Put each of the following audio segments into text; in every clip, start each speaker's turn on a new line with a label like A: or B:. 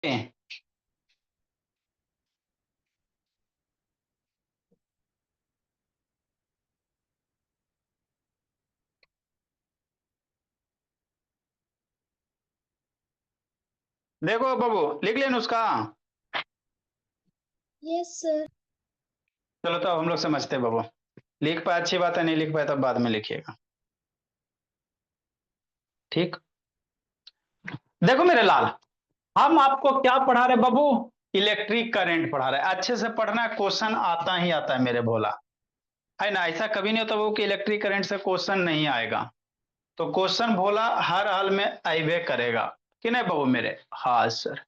A: हैं। देखो बाबू, लिख लेना उसका।
B: Yes sir.
A: चलो तो अब हम लोग समझते हैं बाबू। लिख पाए अच्छी बात है, नहीं लिख पाए तब बाद में लिखिएगा। ठीक। देखो मेरे लाल, हम आपको क्या पढ़ा रहे बाबू? इलेक्ट्रिक करंट पढ़ा रहे। अच्छे से पढ़ना, क्वेश्चन आता ही आता है मेरे भोला। है ना, ऐसा कभी नहीं होता बाबू कि इलेक्ट्रिक करंट से क्वेश्चन नहीं आएगा। तो क्वेश्चन भोला हर हाल में आइबे करेगा। कि नहीं बाबू मेरे? हाँ सर।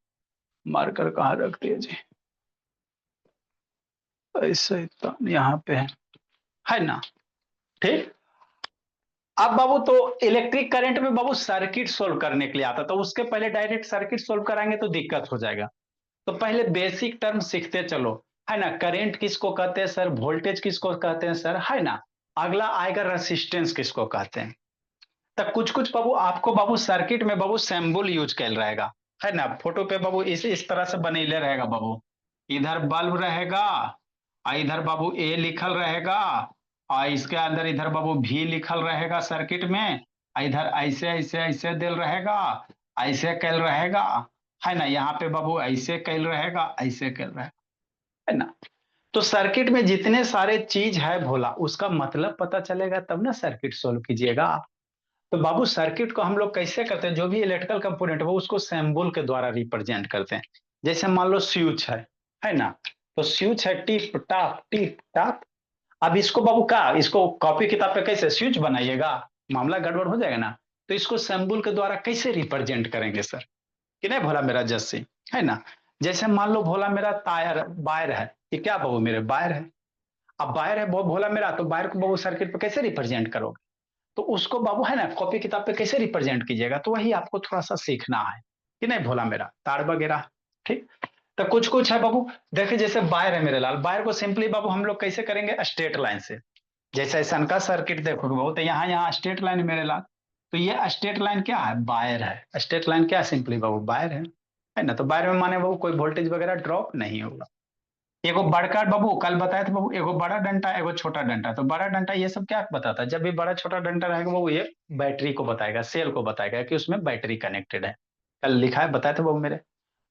A: मार्कर कहाँ रख दिए जी? ऐसे तो यहाँ पे है ना। ठीक। अब बाबू तो इलेक्ट्रिक करंट में बाबू सर्किट सोल्व करने के लिए आता, तो उसके पहले डायरेक्ट सर्किट सोल्व कराएंगे तो दिक्कत हो जाएगा। तो पहले बेसिक टर्म सीखते चलो। है ना, करंट किसको कहते हैं सर? वोल्टेज किसको कहते हैं सर? है ना। अगला आएगा रेसिस्टेंस किसको कहते हैं। तो कुछ कुछ बाबू आपको बाबू सर्किट में बाबू सिंबल यूज कर रहेगा। है ना, फोटो पे बाबू इस तरह से बनेले रहेगा बाबू। इधर बल्ब रहेगा, और इधर बाबू ए लिखल रहेगा, और इसके अंदर इधर बाबू भी लिखल रहेगा सर्किट में। और इधर ऐसे ऐसे ऐसे दिल रहेगा, ऐसे कैल रहेगा। है ना, यहाँ पे बाबू ऐसे कैल रहेगा, ऐसे कैल रहेगा। है ना। तो सर्किट में जितने सारे चीज है भोला, उसका मतलब पता चलेगा तब ना सर्किट सोल्व कीजिएगा। तो बाबू सर्किट को हम लोग कैसे करते हैं? जो भी इलेक्ट्रिकल कंपोनेंट है वो उसको सिंबल के द्वारा रिप्रेजेंट करते हैं। जैसे मान लो स्विच है ना। तो स्विच है, टिप टाप टिप टाप। अब इसको बाबू का, इसको कॉपी किताब पे कैसे स्विच बनाइएगा? मामला गड़बड़ हो जाएगा ना। तो इसको सिंबल के द्वारा कैसे रिप्रेजेंट करेंगे सर? कि नहीं भोला मेरा जस्सी? है ना। जैसे मान लो भोला मेरा टायर वायर है। ये क्या बाबू मेरे वायर है। अब वायर है भोला मेरा, तो वायर को बाबू सर्किट पे कैसे रिप्रेजेंट करोगे? तो उसको बाबू है ना कॉपी किताब पे कैसे रिप्रेजेंट कीजिएगा? तो वही आपको थोड़ा सा सीखना है। कि नहीं भोला मेरा, तार वगैरह। ठीक। तो कुछ कुछ है बाबू। देखिए जैसे वायर है मेरे लाल, वायर को सिंपली बाबू हम लोग कैसे करेंगे? स्ट्रेट लाइन से। जैसे ऐसा का सर्किट देखोगे बाबू, तो यहाँ यहाँ स्ट्रेट लाइन मेरे लाल। तो ये स्ट्रेट लाइन क्या है? वायर है। स्ट्रेट लाइन क्या है? सिंपली बाबू वायर है ना। तो वायर में माने बाबू कोई वोल्टेज वगैरह ड्रॉप नहीं होगा। एगो बड़का बाबू कल बताया था बाबू, एगो बड़ा डंडा एगो छोटा डंडा। तो बड़ा डंडा ये सब क्या बताता है? जब भी बड़ा छोटा डंडा रहेगा बाबू, ये बैटरी को बताएगा, सेल को बताएगा कि उसमें बैटरी कनेक्टेड है। कल लिखा है, बताया था बाबू मेरे।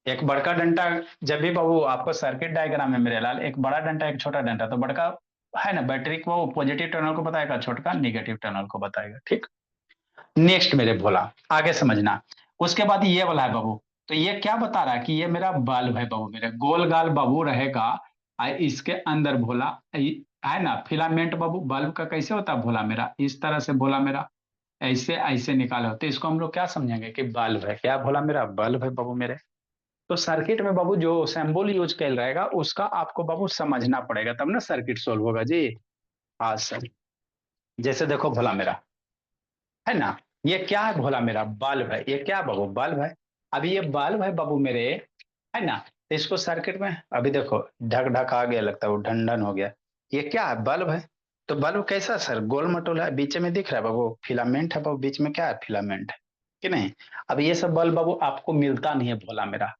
A: एक बड़का डंडा, जब भी बाबू आपको सर्किट डायग्राम में मेरे लाल, एक बड़ा डंडा एक छोटा डंडा, तो बड़का है ना बैटरी को पॉजिटिव टर्मिनल को बताएगा, छोटका निगेटिव टर्मिनल को बताएगा। ठीक। नेक्स्ट मेरे भोला, आगे समझना। उसके बाद ये वाला है बाबू। तो ये क्या बता रहा है कि ये मेरा बल्ब है बाबू, मेरे गोल गाल बाबू रहेगा। और इसके अंदर भोला है ना फिलामेंट बाबू। बल्ब का कैसे होता है भोला मेरा? इस तरह से भोला मेरा, ऐसे ऐसे निकाले होते। इसको हम लोग क्या समझेंगे कि बल्ब है। क्या भोला मेरा? बल्ब है बाबू मेरे। तो सर्किट में बाबू जो सिंबल यूज कर रहेगा उसका आपको बाबू समझना पड़ेगा, तब ना सर्किट सोल्व होगा जी। हाँ सर। जैसे देखो भोला मेरा, है ना, ये क्या है भोला मेरा? बल्ब है। ये क्या बाबू? बल्ब है। अभी ये बल्ब है बाबू मेरे, है ना। तो इसको सर्किट में अभी देखो, ढक ढक आ गया, लगता है वो ढन हो गया। ये क्या है? बल्ब है। तो बल्ब कैसा सर? गोल मटोल है, बीच में दिख रहा है बाबू फिलामेंट है बाबू, बीच में क्या है? फिलामेंट है। कि नहीं? अब ये सब बल्ब बाबू आपको मिलता नहीं है भोला मेरा।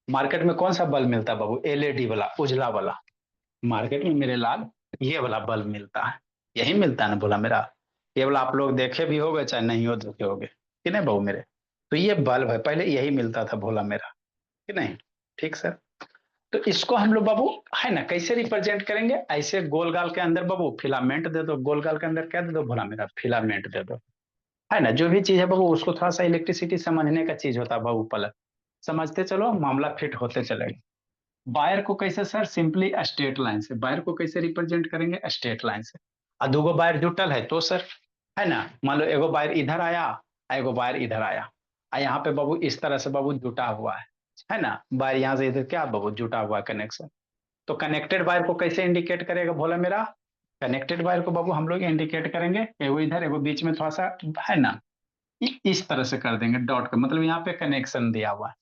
A: मार्केट में कौन सा बल्ब मिलता है बाबू? एलईडी वाला, उजला वाला। मार्केट में मेरे लाल ये वाला बल्ब मिलता है। यही मिलता है ना भोला मेरा। ये वाला आप लोग देखे भी होगे चाहे नहीं हो देखे होगे। कि नहीं बाबू मेरे? तो ये बल्ब है, पहले यही मिलता था भोला मेरा। कि नहीं? ठीक सर। तो इसको हम लोग बाबू है ना कैसे रिप्रेजेंट करेंगे? ऐसे गोलगाल के अंदर बाबू फिलामेंट दे दो, गोलगाल के अंदर क्या दे दो भोला मेरा? फिलामेंट दे दो। है ना, जो भी चीज है बाबू उसको थोड़ा सा इलेक्ट्रिसिटी समझने का चीज होता है बाबू पलक। समझते चलो, मामला फिट होते चलेगा। वायर को कैसे सर? सिंपली स्ट्रेट लाइन से। वायर को कैसे रिप्रेजेंट करेंगे? स्ट्रेट लाइन से। और दूगो वायर जुटल है तो सर, है ना, मान लो एगो वायर इधर आया, एगो वायर इधर आया, और यहाँ पे बाबू इस तरह से बाबू जुटा हुआ है ना। वायर यहाँ से इधर क्या बाबू जुटा हुआ है, कनेक्शन। तो कनेक्टेड वायर को कैसे इंडिकेट करेगा भोला मेरा? कनेक्टेड वायर को बाबू हम लोग इंडिकेट करेंगे, एगो इधर एगो बीच में थोड़ा सा, है ना, इस तरह से कर देंगे डॉट का, मतलब यहाँ पे कनेक्शन दिया हुआ है।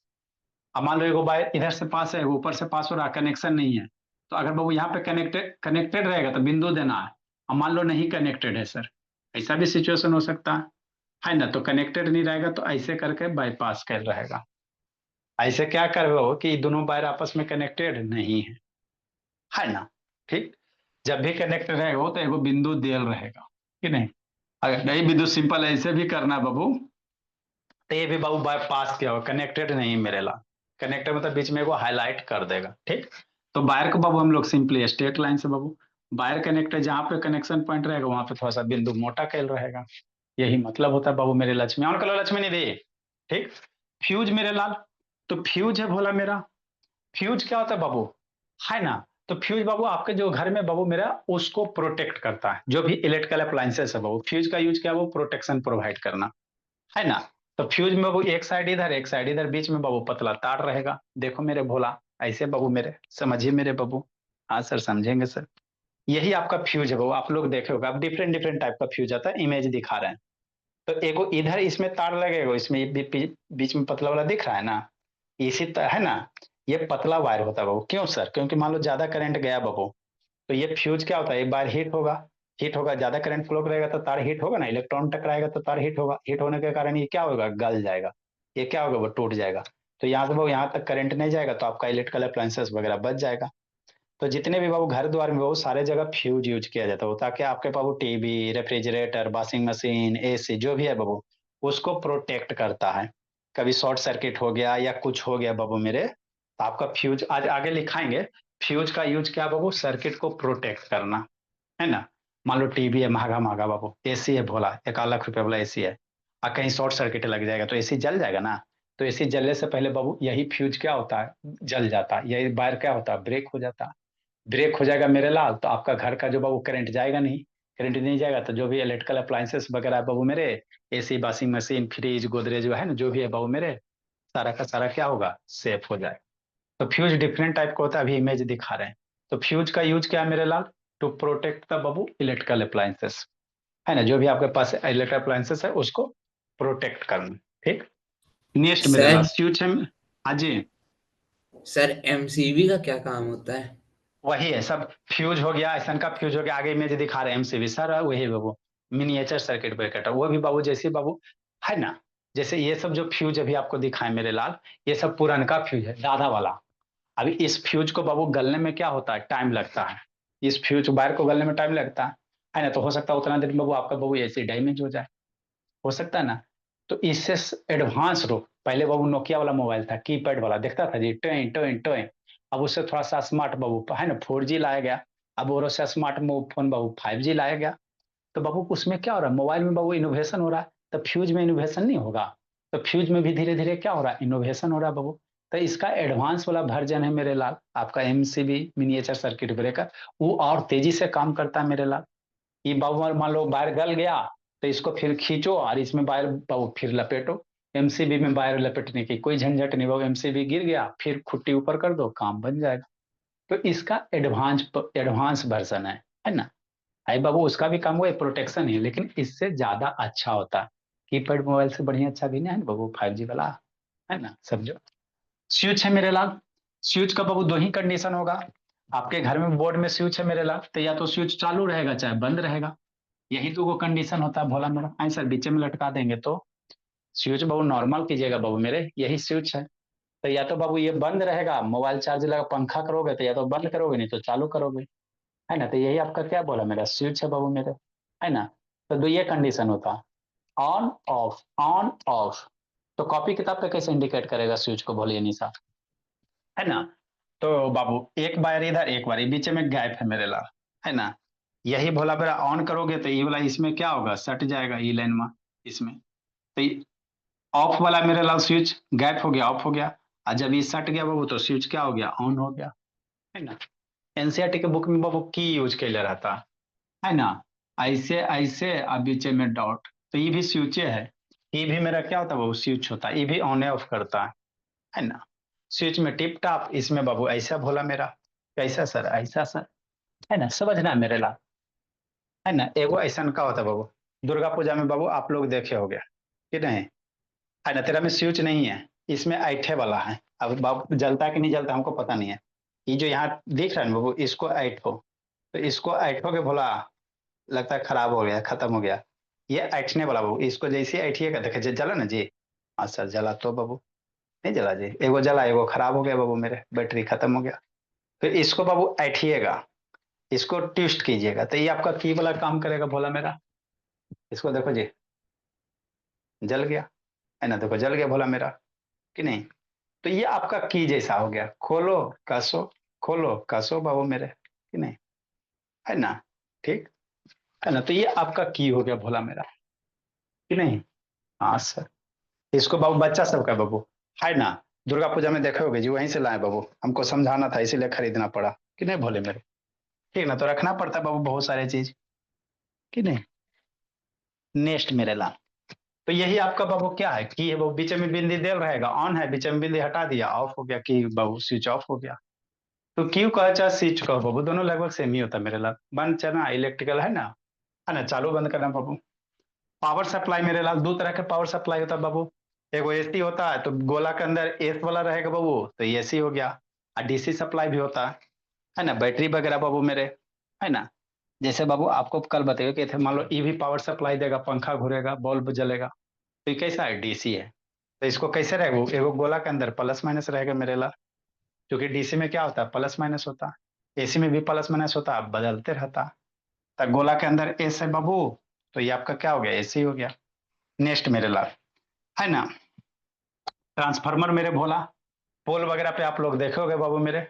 A: अब मान लो एगो वायर इधर से पास है, ऊपर से पास हो रहा, कनेक्शन नहीं है। तो अगर बाबू यहाँ पे कनेक्टेड कनेक्टेड रहेगा तो बिंदु देना है। अब मान लो नहीं कनेक्टेड है सर, ऐसा भी सिचुएशन हो सकता है ना। तो कनेक्टेड नहीं रहेगा तो ऐसे करके बाईपास कर रहेगा। ऐसे क्या कर बाबू कि दोनों वायर आपस में कनेक्टेड नहीं है ना। ठीक, जब भी कनेक्ट रहेगा तो एगो बिंदु दियल रहेगा कि नहीं। अगर नहीं बिंदु सिंपल ऐसे भी करना है बाबू, तो ये भी बाबू बाईपास किया होगा, कनेक्टेड नहीं मेरे ला। कनेक्टेड मतलब बीच में वो हाईलाइट कर देगा। ठीक, तो वायर को बाबू हम लोग सिंपली स्ट्रेट लाइन से बाबू, वायर कनेक्टेड जहाँ पे कनेक्शन पॉइंट रहेगा वहां पे थोड़ा सा बिंदु मोटा कैल रहेगा। यही मतलब होता है बाबू मेरे लक्ष्मी, ऑन करो लक्ष्मी निधि। ठीक, फ्यूज मेरे लाल, तो फ्यूज है भोला मेरा। फ्यूज क्या होता है बाबू, है ना। तो फ्यूज बाबू आपके जो घर में बाबू मेरा उसको प्रोटेक्ट करता है, जो भी इलेक्ट्रिकल अप्लायंसेस है बाबू, फ्यूज का यूज क्या है, वो प्रोटेक्शन प्रोवाइड करना, है ना। तो फ्यूज में बाबू एक साइड इधर एक साइड इधर, बीच में बाबू पतला तार रहेगा। देखो मेरे भोला, ऐसे बाबू मेरे समझिए मेरे बाबू। हाँ सर समझेंगे सर। यही आपका फ्यूज है बाबू, आप लोग देखे होगा, आप डिफरेंट डिफरेंट टाइप का फ्यूज आता है, इमेज दिखा रहे हैं। तो एगो इधर इसमें तार लगेगा, इसमें बीच में पतला वाला दिख रहा है ना, इसी तरह है ना। ये पतला वायर होता है बाबू। क्यों सर, क्योंकि मान लो ज्यादा करंट गया बाबू, तो ये फ्यूज क्या होता है, एक बार हीट होगा। हीट होगा, ज्यादा करंट फ्लो करेगा तो तार हीट होगा ना, इलेक्ट्रॉन टकराएगा तो तार हीट होगा, हीट होने के कारण ये क्या होगा, गल जाएगा। ये क्या होगा, वो टूट जाएगा। तो यहाँ से बाबू यहाँ तक करंट नहीं जाएगा, तो आपका इलेक्ट्रिकल अप्लायंसेस वगैरह बच जाएगा। तो जितने भी बाबू घर द्वार में वो सारे जगह फ्यूज यूज किया जाता है, ताकि आपके बाबू TV, refrigerator, washing machine, AC जो भी है बाबू, उसको प्रोटेक्ट करता है। कभी शॉर्ट सर्किट हो गया या कुछ हो गया बाबू मेरे, तो आपका फ्यूज आज आगे लिखाएंगे। फ्यूज का यूज क्या बाबू, सर्किट को प्रोटेक्ट करना, है ना। मान लो टीवी है महंगा महंगा बाबू, एसी है भोला, 1 लाख रुपए वाला एसी है, और कहीं शॉर्ट सर्किट लग जाएगा तो एसी जल जाएगा ना। तो एसी जलने से पहले बाबू यही फ्यूज क्या होता है, जल जाता है। यही वायर क्या होता है, ब्रेक हो जाता है। ब्रेक हो जाएगा मेरे लाल, तो आपका घर का जो बाबू करंट जाएगा नहीं। करंट नहीं जाएगा तो जो भी इलेक्ट्रिकल अप्लायंसेस वगैरह है बाबू मेरे, AC, washing machine, fridge, Godrej जो है ना, जो भी है बाबू मेरे, सारा का सारा क्या होगा, सेफ हो जाएगा। तो फ्यूज डिफरेंट टाइप का होता है, अभी इमेज दिखा रहे हैं। तो फ्यूज का यूज क्या है मेरे लाल, टू प्रोटेक्ट द बाबू इलेक्ट्रिकल अप्लायंसेस, है ना। जो भी आपके पास इलेक्ट्रिकल अप्लायंसेस है उसको प्रोटेक्ट करना। ठीक, नेक्स्ट मेरे लाल
B: सर
A: फ्यूज है। हाँ जी,
B: सर एमसीबी का क्या काम होता है?
A: वही है सब। फ्यूज हो गया, ऐसा का फ्यूज हो गया, आगे इमेज दिखा रहे हैं एमसीबी सर, वही बाबू मिनिएचर सर्किट ब्रेकर, वो भी बाबू जैसे बाबू, है ना। जैसे ये सब जो फ्यूज अभी आपको दिखाए मेरे लाल, ये सब पुरानका फ्यूज है, दादा वाला। अभी इस फ्यूज को बाबू गलने में क्या होता है, टाइम लगता है। इस फ्यूज वायर को गलने में टाइम लगता है ना। तो हो सकता है उतना देर में बाबू आपका बाबू ऐसे डैमेज हो जाए, हो सकता है ना। तो इससे एडवांस रो, पहले बाबू नोकिया वाला मोबाइल था, कीपैड वाला, दिखता था जी टोइन टोइन टोइन। अब उससे थोड़ा सा स्मार्ट बाबू है ना, 4G लाया गया। अब और से स्मार्ट फोन बाबू 5G लाया गया। तो बाबू उसमें क्या हो रहा है, मोबाइल में बाबू इनोवेशन हो रहा है, तो फ्यूज में इनोवेशन नहीं होगा। तो फ्यूज में भी धीरे धीरे क्या हो रहा है, इनोवेशन हो रहा है बाबू। तो इसका एडवांस वाला वर्जन है मेरे लाल, आपका एमसीबी मिनिएचर सर्किट ब्रेकर। वो और तेजी से काम करता है मेरे लाल। ये बाबू मान लो वायर गल गया, तो इसको फिर खींचो और इसमें वायर बाबू फिर लपेटो। एमसीबी में वायर लपेटने की कोई झंझट नहीं बाबू, एमसीबी गिर गया फिर खुट्टी ऊपर कर दो, काम बन जाएगा। तो इसका एडवांस वर्जन है ना। आई बाबू उसका भी काम वो प्रोटेक्शन ही है, लेकिन इससे ज्यादा अच्छा होता है। कीपैड मोबाइल से बढ़िया अच्छा भी नहीं है ना बाबू, 5G वाला, है ना समझो। स्विच है मेरे लाल, स्विच का बाबू दो ही कंडीशन होगा। आपके घर में बोर्ड में स्विच है मेरे लाल, तो या तो स्विच चालू रहेगा चाहे बंद रहेगा। यही तो वो कंडीशन होता है भोला मेरा। आई सर बीच में लटका देंगे तो स्विच बाबू नॉर्मल कीजिएगा बाबू मेरे, यही स्विच है। तो या तो बाबू ये बंद रहेगा, मोबाइल चार्ज लगा पंखा करोगे तो या तो बंद करोगे नहीं तो चालू करोगे, है ना। तो यही आपका क्या बोला मेरा स्विच है बाबू मेरे, है ना। तो दो ये कंडीशन होता है, ऑन ऑफ ऑन ऑफ। तो कॉपी किताब पे कैसे इंडिकेट करेगा स्विच को, बोलिए निशा, है ना। तो बाबू एक बार इधर एक बार बीच में गैप है मेरे लाल, है ना। यही भोला मेरा ऑन करोगे तो ये वाला इसमें क्या होगा, सट जाएगा ई लाइन में इसमें। तो ऑफ वाला मेरे लाल स्विच गैप हो गया, ऑफ हो गया। और जब ये सट गया बाबू तो स्विच क्या हो गया, ऑन हो गया, है ना। एनसीईआरटी के बुक में बाबू की यूज कैले रहता है ना। ऐसे ऐसे और बीच में डॉट, तो ये भी स्विचे है। ये भी मेरा क्या होता है बाबू, स्विच होता है, ये भी ऑन ऑफ करता है ना। स्विच में टिप टॉप, इसमें बाबू ऐसा भोला मेरा, कैसा सर, ऐसा सर, है ना, समझना मेरे ला, है ना। एगो ऐसा का होता है बाबू, दुर्गा पूजा में बाबू आप लोग देखे हो गया कि नहीं, है ना। तेरा में स्विच नहीं है, इसमें ऐठे वाला है। अब बाबू जलता कि नहीं जलता हमको पता नहीं है। ये जो यहाँ दिख रहा है ना बाबू, इसको ऐठो, तो इसको ऐठो के भोला, लगता है खराब हो गया, खत्म हो गया। ये ऐठने वाला बाबू, इसको जैसे ऐठिएगा देखे जला ना जी। हाँ सर जला तो बाबू, नहीं जला जी, एगो जला, एगो खराब हो गया बाबू मेरे, बैटरी खत्म हो गया। फिर इसको बाबू ऐठिएगा, इसको ट्विस्ट कीजिएगा, तो ये आपका की वाला काम करेगा भोला मेरा। इसको देखो जी, जल गया, है ना, देखो जल गया भोला मेरा, कि नहीं। तो ये आपका की जैसा हो गया, खोलो कसो, खोलो कसो बाबू मेरे, कि नहीं, है ना। ठीक है ना, तो ये आपका की हो गया भोला मेरा, कि नहीं। हाँ सर, इसको बाबू बच्चा सबका बाबू, है ना। दुर्गा पूजा में देखे होगे जी, वहीं से लाए बाबू, हमको समझाना था इसीलिए खरीदना पड़ा, कि नहीं भोले मेरे। ठीक ना, तो रखना पड़ता है बाबू बहुत सारे चीज, कि नहीं। नेक्स्ट मेरे ला, तो यही आपका बाबू क्या है, की है वो, बीच में बिंदी देल रहेगा, ऑन है, बीच में बिंदी हटा दिया, ऑफ हो गया, की बाबू स्विच ऑफ हो गया। तो क्यू कहो चाहे स्विच कहो बाबू, दोनों लगभग सेम ही होता है मेरे लाल। बंद चलना इलेक्ट्रिकल, है ना, चालू बंद करना बाबू। पावर सप्लाई मेरे लाल, दो तरह के पावर सप्लाई होता है बाबू। एगो एसी होता है, तो गोला के अंदर एस वाला रहेगा बाबू, तो ये एसी हो गया। और डीसी सप्लाई भी होता है ना, बैटरी वगैरह बाबू मेरे, है ना। जैसे बाबू आपको कल बताइए कि थे, मान लो ईवी पावर सप्लाई देगा, पंखा घूरेगा, बल्ब जलेगा, तो ये कैसा है, डीसी है। तो इसको कैसे रहेगा, एगो गोला के अंदर प्लस माइनस रहेगा मेरे लाल, क्योंकि डीसी में क्या होता है, प्लस माइनस होता है, एसी में भी प्लस माइनस होता है, बदलते रहता है। तो गोला के अंदर एस है बाबू, तो ये आपका क्या हो गया, एसी हो गया। नेक्स्ट मेरे लाल, है ना, ट्रांसफार्मर मेरे भोला, पोल वगैरह पे आप लोग देखोगे बाबू मेरे,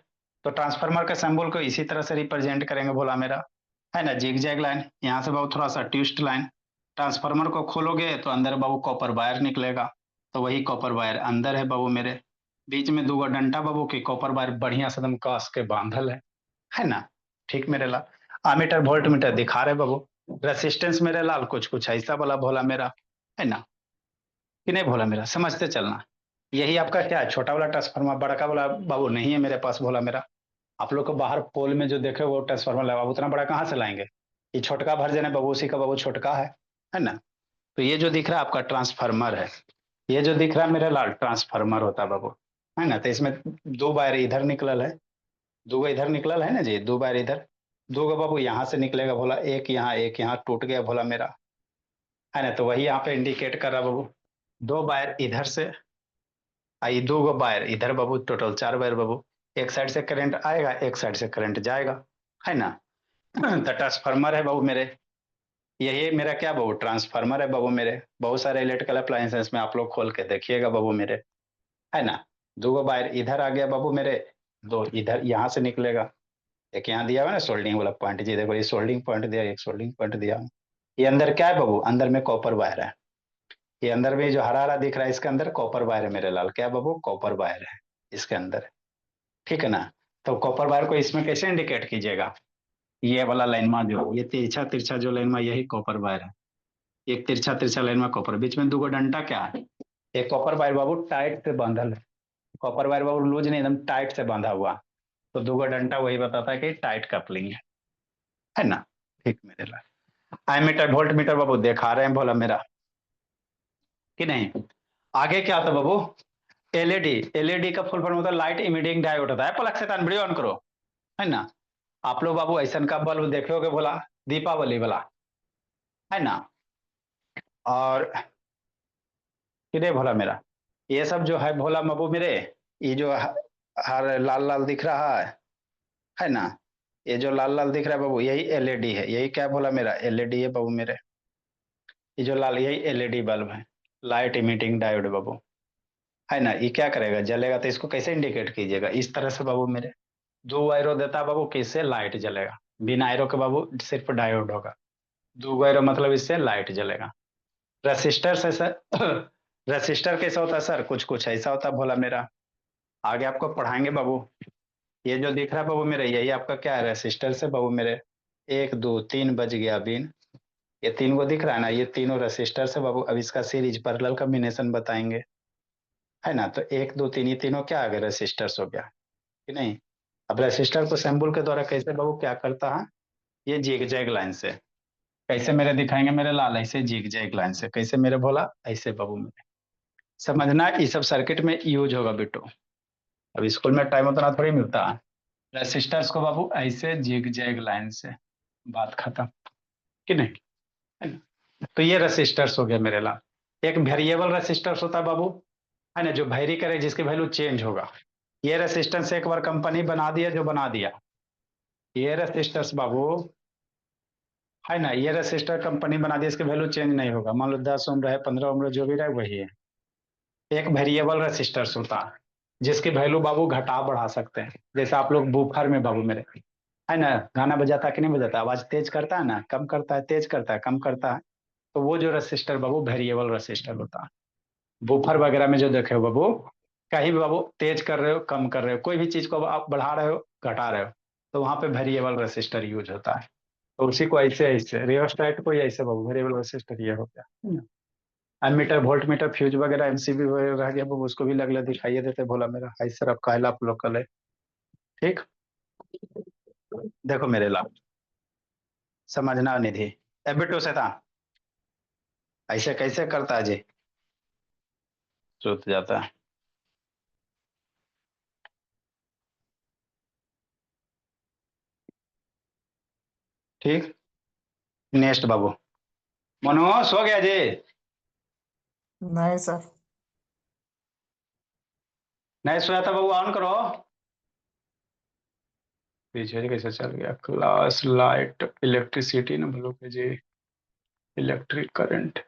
A: तो ट्रांसफार्मर के सिंबल को इसी तरह से रिप्रेजेंट करेंगे भोला मेरा, है ना, जिग जैग लाइन, यहाँ से बाबू थोड़ा सा ट्विस्ट लाइन। ट्रांसफार्मर को खोलोगे तो अंदर बाबू कॉपर वायर निकलेगा, तो वही कॉपर वायर अंदर है बाबू मेरे। बीच में दूगो डंटा बाबू की कॉपर वायर बढ़िया से एकदम कस के बांधल है ना। ठीक मेरे लाल, आमीटर वोल्ट मीटर दिखा रहे बाबू। रेसिस्टेंस मेरे लाल कुछ कुछ ऐसा वाला भोला मेरा, है ना, कि नहीं भोला मेरा, समझते चलना। यही आपका क्या है, छोटा वाला ट्रांसफार्मर, बड़का वाला बाबू नहीं है मेरे पास भोला मेरा। आप लोग को बाहर पोल में जो देखे वो ट्रांसफार्मर लगा, उतना बड़ा कहाँ से लाएंगे। ये छोटका वर्जन है बाबू, उसी का बाबू छोटका है ना। तो ये जो दिख रहा है आपका ट्रांसफार्मर है, ये जो दिख रहा है मेरे लाल ट्रांसफार्मर होता है बाबू, है ना। तो इसमें दो वायर इधर निकलल है, दो इधर निकलल है ना जी, दो वायर इधर, दो गो बाबू यहाँ से निकलेगा भोला, एक यहाँ टूट गया भोला मेरा, है ना। तो वही यहाँ पे इंडिकेट कर रहा बाबू, दो वायर इधर से, आई दो गो वायर इधर बाबू, टोटल चार वायर बाबू। एक साइड से करंट आएगा, एक साइड से करंट जाएगा, है ना। तो ट्रांसफार्मर है बाबू मेरे, यही मेरा क्या बाबू, ट्रांसफार्मर है बाबू मेरे। बहुत सारे इलेक्ट्रिकल अप्लायंसेस में आप लोग खोल के देखिएगा बाबू मेरे, है ना। दो गो वायर इधर आ गया बाबू मेरे, दो इधर यहाँ से निकलेगा। एक यहाँ दिया हुआ ना सोल्डिंग वाला पॉइंट जी, देखो ये सोल्डिंग पॉइंट दिया, एक सोल्डिंग पॉइंट दिया। ये अंदर क्या है बाबू, अंदर में कॉपर वायर है। ये अंदर में जो हरा हरा दिख रहा है, इसके अंदर कॉपर वायर है मेरे लाल, क्या बाबू, कॉपर वायर है इसके अंदर। ठीक है ना। तो कॉपर वायर को इसमें कैसे इंडिकेट कीजिएगा, ये वाला लाइन में जो ये तिरछा तिरछा जो लाइन में, यही कॉपर वायर है। एक तिरछा तिरछा लाइन में कॉपर, बीच में दो गो डंटा क्या है, एक कॉपर वायर बाबू टाइट से बांधल है। कॉपर वायर बाबू लूज नहीं, एकदम टाइट से बांधा हुआ। तो दो गो डंटा वही बताता है कि टाइट कपलिंग है ना। ठीक मेरे लाल, आई मीटर वोल्ट मीटर बाबू दिखा रहे हैं बोला मेरा, कि नहीं। आगे क्या था बाबू, एलईडी, एलईडी का फुल फॉर्म होता है लाइट इमिटिंग डायोड होता है। पलक से तान वीडियो ऑन करो, है ना। आप लोग बाबू ऐसा का बल्ब देखे होगे बोला, दीपावली वाला, है ना। और किरे भोला मेरा, ये सब जो है भोला बाबू मेरे, ये जो हर लाल लाल दिख रहा है ना, ये जो लाल लाल दिख रहा है बाबू, यही एलईडी है, यही क्या बोला मेरा, एलईडी है बाबू मेरे। ये जो लाल, यही एलईडी बल्ब है, लाइट इमिटिंग डायोड बाबू, है ना। ये क्या करेगा, जलेगा, तो इसको कैसे इंडिकेट कीजिएगा, इस तरह से बाबू मेरे। दो वायरो देता है बाबू, किससे लाइट जलेगा, बिना आयरो के बाबू सिर्फ डायोड होगा। दो वायरो मतलब इससे लाइट जलेगा। रेसिस्टर से सर रेसिस्टर कैसा होता है सर, कुछ कुछ ऐसा होता है भोला मेरा, आगे आपको पढ़ाएंगे बाबू। ये जो दिख रहा है बाबू मेरे, यही आपका क्या है, रेसिस्टर से बाबू मेरे। एक दो तीन बज गया बीन, ये तीन को दिख रहा है ना, ये तीनों रेसिस्टर से बाबू। अब इसका सीरीज पैरेलल कॉम्बिनेशन बताएंगे, है ना। तो एक दो तीन, ये तीनों क्या आ गए, रेसिस्टर्स हो गया, कि नहीं। अब रेसिस्टर को सिंबल के द्वारा कैसे बाबू क्या करता है, ये जिग जैग लाइन से। कैसे मेरे दिखाएंगे मेरे लाल, ऐसे जिग जैग लाइन से, कैसे मेरे भोला, ऐसे बाबू मेरे। समझना, ये सब सर्किट में यूज होगा बेटो। अब स्कूल में टाइम उतना थोड़ी मिलता है। रेसिस्टर्स को बाबू ऐसे जिग जैग लाइन से, बात खत्म, कि नहीं, है ना? तो ये रेसिस्टर्स हो गया मेरे लाल। एक वेरिएबल रेसिस्टर्स होता है बाबू, है ना, जो वैरी करे, जिसकी वैल्यू चेंज होगा। ये रेसिस्टेंस एक बार कंपनी बना दिया, जो बना दिया ये रेसिस्टर्स बाबू, है ना, ये रेसिस्टर कंपनी बना दी, इसकी वैल्यू चेंज नहीं होगा। मान लो 10 ओम रहे, 15 ओम रहे, जो भी रहे वही है। एक वेरिएबल रेसिस्टर्स होता है, जिसकी वैल्यू बाबू घटा बढ़ा सकते हैं। जैसे आप लोग बूफर में बाबू मेरे, है ना, गाना बजाता है कि नहीं बजाता, आवाज तेज करता है ना, कम करता है, तेज करता है, कम करता है। तो वो जो रेसिस्टर बाबू वेरिएबल रेसिस्टर होता है। बूफर वगैरह में जो देखे हो बाबू, कहीं भी बाबू तेज कर रहे हो, कम कर रहे हो, कोई भी चीज को आप बढ़ा रहे हो, घटा रहे हो, तो वहां पे वेरिएबल रेसिस्टर यूज होता है। तो उसी को ऐसे ऐसे रियोस्टेट को ही ऐसे बाबू वेरिएबल रेसिस्टर ये हो गया। एमीटर, वोल्ट मीटर, फ्यूज वगैरह, एमसीबी वगैरह रह गया बाबू, उसको भी लगले दिखाइए देते, बोला मेरा हाई सर, अब काहेला आप लोग कल है। ठीक, देखो मेरे लाल, समझना निधि, ए बिट्टू से था, ऐसे कैसे करता है जी, सोच जाता है। ठीक, नेक्स्ट बाबू, मनोज हो गया जी।
C: नहीं सर।
A: नहीं सोया था बाबू, ऑन करो। पीछे कैसे चल गया, क्लास लाइट इलेक्ट्रिसिटी ना बोलो कि जी, इलेक्ट्रिक करंट।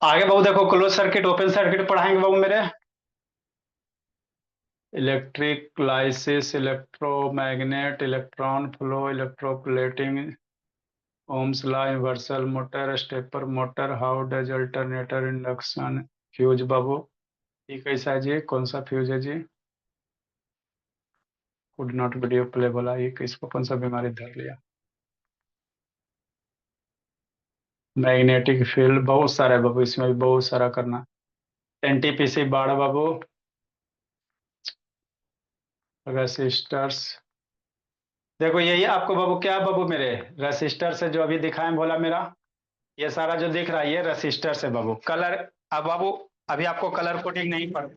A: आगे बाबू देखो, क्लोज सर्किट, ओपन सर्किट पढ़ाएंगे बाबू मेरे। Electrolysis, electromagnet, electron flow, electroplating, ohm's law, universal motor, stepper motor, how does alternator, induction, fuse बाबू। ये कैसा है जी, कौन सा फ्यूज है जी, कुड नॉट वीडियो प्ले बोला, ये किसको कौन सा बीमारी धर लिया। मैग्नेटिक फील्ड बहुत सारा है बाबू, इसमें भी बहुत सारा करना। एनटीपीसी बाड़ बाबू, रेसिस्टर्स। देखो यही आपको बाबू, क्या बाबू मेरे, रेसिस्टर से जो अभी दिखाएं बोला मेरा, ये सारा जो दिख रहा है ये रेसिस्टर से बाबू। कलर, अब बाबू अभी आपको कलर कोडिंग नहीं पढ़,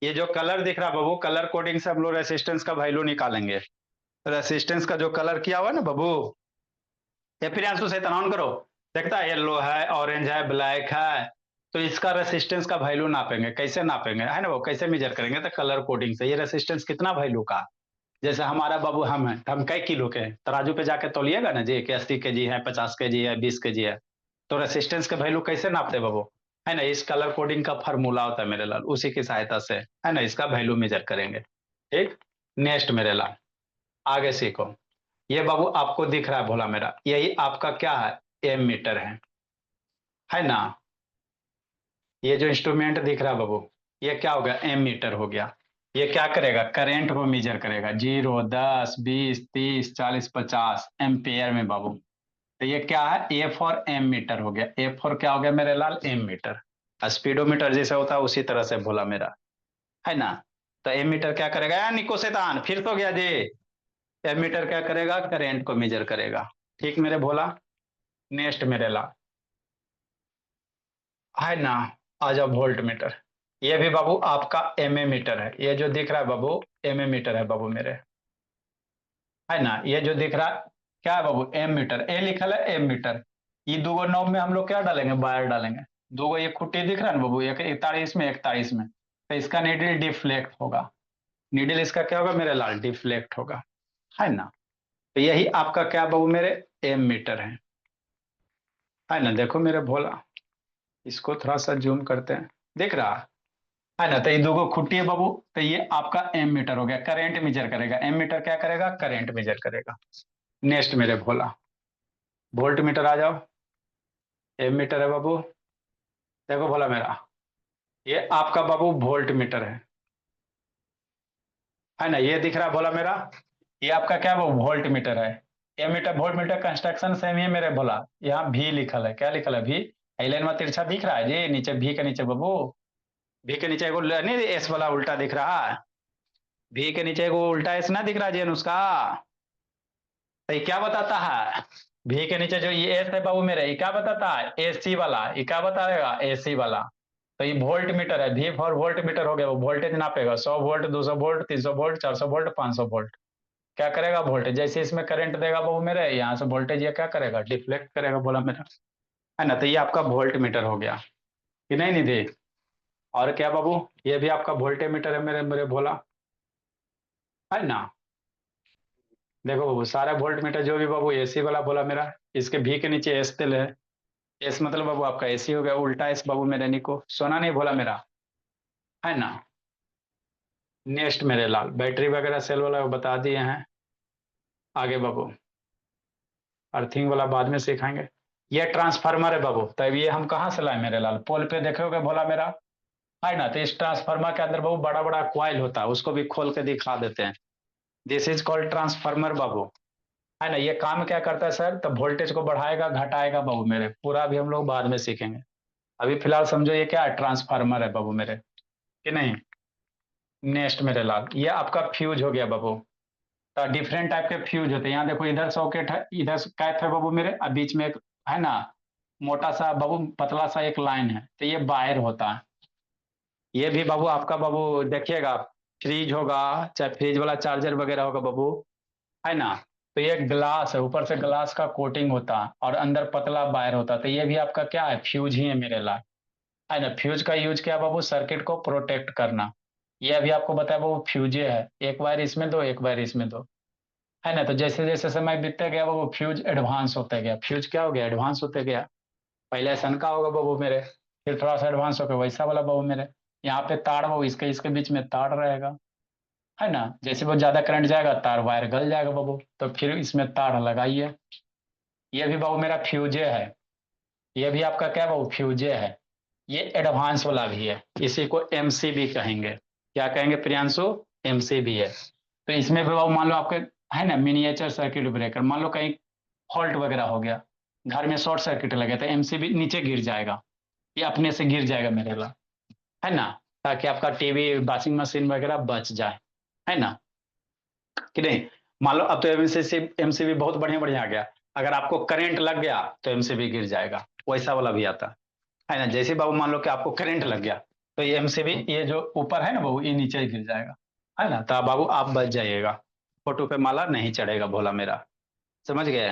A: ये जो कलर दिख रहा है बाबू, कलर कोडिंग से हम लोग रेसिस्टेंस का वैल्यू निकालेंगे। रेसिस्टेंस का जो कलर किया हुआ है ना बाबू, ये फिर आंसू से ऑन करो, देखता है येलो है, ऑरेंज है, ब्लैक है। तो इसका रेसिस्टेंस का वैल्यू नापेंगे, कैसे नापेंगे, है ना वो, कैसे मेजर करेंगे, तो कलर कोडिंग से। ये रेसिस्टेंस कितना वैल्यू का, जैसे हमारा बाबू हम है, हम कई किलो के हैं, तराजू पे जाके तोलिएगा ना जी, कि 80 kg है, 50 kg है, 20 kg है। तो रेसिस्टेंस का वैल्यू कैसे नापते बाबू, है ना, इस कलर कोडिंग का फार्मूला होता है मेरे लाल, उसी की सहायता से, है ना, इसका वैल्यू मेजर करेंगे। ठीक, नेक्स्ट मेरे लाल, आगे सीखो। ये बाबू आपको दिख रहा है भोला मेरा, यही आपका क्या है, एम मीटर है ना। ये जो इंस्ट्रूमेंट दिख रहा है बाबू, ये क्या हो गया, एम मीटर हो गया। ये क्या करेगा, करंट को मेजर करेगा, 0, 10, 20, 30, 40, 50 एम्पेयर में बाबू। तो ये क्या है, ए फॉर एम मीटर हो गया। ए फॉर क्या हो गया मेरे लाल, एम मीटर। स्पीडोमीटर जैसे होता है उसी तरह से भोला मेरा, है ना। तो एम मीटर क्या करेगा, या निको शैतान फिर तो गया जी, एम मीटर क्या करेगा, करंट को मेजर करेगा। ठीक मेरे भोला, नेक्स्ट मेरे लाल, है ना, आ जाओ वोल्ट मीटर। ये भी बाबू आपका एम ए मीटर है, ये जो दिख रहा है बाबू, एम ए मीटर है बाबू मेरे, है ना। ये जो दिख रहा है क्या है बाबू, एम मीटर, ए लिखल है एम मीटर। ये दो नॉब में हम लोग क्या डालेंगे, वायर डालेंगे। दो ये खुट्टी दिख रहा है ना बाबू, एक 41 में, 41 में, तो इसका नीडल डिफ्लेक्ट होगा। नीडल इसका क्या होगा मेरे लाल, डिफ्लेक्ट होगा, है ना। तो यही आपका क्या बाबू मेरे, एम मीटर है ना। देखो मेरे भोला, इसको थोड़ा सा जूम करते हैं, दिख रहा है ना। तो ये दो खुट्टी है बाबू, तो ये आपका एम मीटर हो गया, करंट मेजर करेगा। एम मीटर क्या करेगा, करंट मेजर करेगा। नेक्स्ट मेरे भोला, वोल्ट मीटर आ जाओ। एम मीटर है बाबू, देखो भोला मेरा, ये आपका बाबू वोल्ट मीटर है ना। ये दिख रहा है भोला मेरा, ये आपका क्या वो वोल्ट मीटर है। Ammeter voltmeter construction same ही है मेरे भोला। यहाँ भी लिखल है, क्या लिखल है, भी। लाइन में तिरछा दिख रहा है जी, नीचे भी के नीचे बाबू, भी के नीचे एगो नहीं, एस वाला उल्टा दिख रहा है। भी के नीचे एगो उल्टा एस ना दिख रहा है जी उसका। तो ये क्या बताता है, भी के नीचे जो ये एस है बाबू मेरे, ये क्या बताता है, एसी वाला, ये क्या बताएगा, एसी वाला। तो ये वोल्ट मीटर है, भी फॉर वोल्ट मीटर हो गया, वो वोल्टेज नापेगा, 100 volt, 200 volt, 300 volt, 400 volt, 500 volt. क्या करेगा, वोल्टेज जैसे इसमें करंट देगा बाबू मेरे, यहाँ से वोल्टेज ये क्या करेगा, डिफ्लेक्ट करेगा, बोला मेरा, है ना। तो ये आपका वोल्ट मीटर हो गया कि नहीं निधि। और क्या बाबू, ये भी आपका वोल्टेमीटर है मेरे मेरे भोला, है ना। देखो बाबू सारा वोल्ट मीटर जो भी बाबू एसी वाला बोला मेरा, इसके भी के नीचे एस तिल है। एस मतलब बाबू आपका एसी हो गया, उल्टा एस बाबू मेरे निको, सोना नहीं भोला मेरा, है ना। नेक्स्ट मेरे लाल, बैटरी वगैरह सेल वाला बता दिए हैं। आगे बाबू अर्थिंग वाला बाद में सिखाएंगे। ये ट्रांसफार्मर है बाबू, तब ये हम कहाँ से लाए मेरे लाल, पोल पे देखोगे भोला मेरा, है ना। तो इस ट्रांसफार्मर के अंदर बाबू बड़ा बड़ा क्वाइल होता है, उसको भी खोल के दिखा देते हैं। दिस इज कॉल्ड ट्रांसफार्मर बाबू, है ना। ये काम क्या करता है सर, तो वोल्टेज को बढ़ाएगा घटाएगा बाबू मेरे, पूरा भी हम लोग बाद में सीखेंगे। अभी फिलहाल समझो ये क्या है, ट्रांसफार्मर है बाबू मेरे, कि नहीं। नेक्स्ट मेरे लाल, ये आपका फ्यूज हो गया बाबू। तो डिफरेंट टाइप के फ्यूज होते हैं, यहाँ देखो इधर सॉकेट है, इधर कैप है बाबू मेरे, और बीच में एक, है ना, मोटा सा बाबू पतला सा एक लाइन है, तो ये वायर होता है। ये भी बाबू आपका बाबू देखिएगा, फ्रीज होगा, चाहे फ्रिज वाला चार्जर वगैरह होगा बाबू, है ना। तो ये ग्लास है, ऊपर से ग्लास का कोटिंग होता है और अंदर पतला वायर होता है, तो ये भी आपका क्या है, फ्यूज ही है मेरे लाल, है ना। फ्यूज का यूज क्या बाबू, सर्किट को प्रोटेक्ट करना। ये अभी आपको बताया बाबू फ्यूजे है, एक वायर इसमें दो एक वायर इसमें दो, है ना। तो जैसे जैसे समय बीतते गया वो फ्यूज एडवांस होते गया, फ्यूज क्या हो गया, एडवांस होते गया। पहले ऐसा का होगा बाबू मेरे, फिर थोड़ा सा एडवांस होकर वैसा वाला बाबू मेरे। यहाँ पे तार बाबू, इसके इसके बीच में तार रहेगा, है ना। जैसे वो ज्यादा करंट जाएगा तार वायर गल जाएगा बाबू, तो फिर इसमें तार लगाइए। ये भी बाबू मेरा फ्यूजे है, ये भी आपका क्या बाबू फ्यूजे है। ये एडवांस वाला भी है, इसी को एमसीबी कहेंगे। क्या कहेंगे प्रियांशु, एमसीबी है। तो इसमें भी बाबू मान लो आपके, है ना, मिनिएचर सर्किट ब्रेकर, मान लो कहीं फॉल्ट वगैरह हो गया, घर में शॉर्ट सर्किट लगे तो एमसीबी नीचे गिर जाएगा, ये अपने से गिर जाएगा मेरे ला, है ना। ताकि आपका टीवी वॉशिंग मशीन वगैरह बच जाए, है ना, कि नहीं। मान लो अब तो एमसीबी बहुत बढ़िया बढ़िया आ गया, अगर आपको करंट लग गया तो एमसीबी गिर जाएगा, वैसा वाला भी आता है ना। जैसे बाबू मान लो कि आपको करंट लग गया, तो ये एमसीबी ये जो ऊपर है ना बाबू, ये नीचे ही गिर जाएगा, है ना। तो बाबू आप बच जाइएगा, फोटो पे माला नहीं चढ़ेगा भोला मेरा, समझ गए।